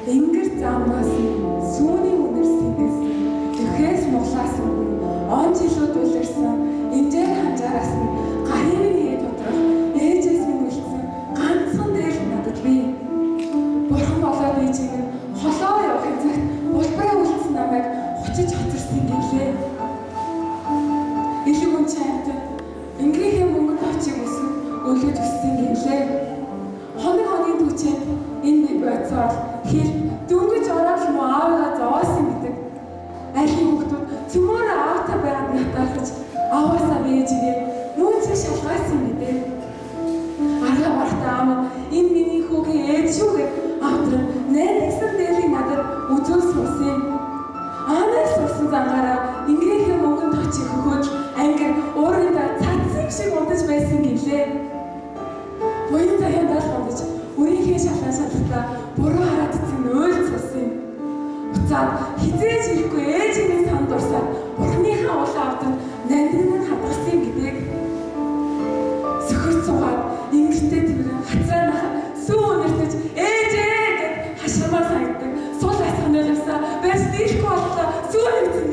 Ингэр замнаас сүүний үнэрсээс Тэхээс муглаас он жилүүд үлэрсэн энээр ханжаараас нь гарын хээ доторх ээжээс минь үлдсэн ганцхан дээр надад бий. Бурхан болоод ээжийг нь холоо явахын цагт улбараа үлдсэн намайг хүчиж хоцорсон гэлээ. Илүү хүн чамд Ингэрийн мөнгөнд авчиг өсөв өлөж өссөн гэлээ. Хоногийн түүчэнд энэ нэг байцаар хэл дөнгөж ороод юм аавгаа зовоосон гэдэг. Айлын хүүхдүүд цөмөр аавтаа байгаад натаалж ааваасаа ээжигээ нүүцээ шалгаасан гэдэг. Арга барахтаа аав энэ миний хүүгийн ээж шүү гэж аавтран найдагсан дээрийг надад үзүүлсэн. Аанаас сурсан зангаараа Ингэрийн мөнгөнд авчиг хөхөж ангир уурандаа цацсан шиг удаж байсан гэлээ. Моён цагаан дал гондож үрийнхээ шалган шалгалтаа буруу хараад эцэг нөөлж суусан. Буцаад хизээж ирэхгүй ээжийн санд урсаад бурхныхаа улаан авдан нандин нь хадгалсан гэдэг. Сөхөр цугаад Ингэртэй тэрэн хацраанах сүү өнөртөж ээжээ гэд хашгирмаар санагддаг. Сул асханаа явсаа байж дийлэхгүй боллоо сүү нэгцэн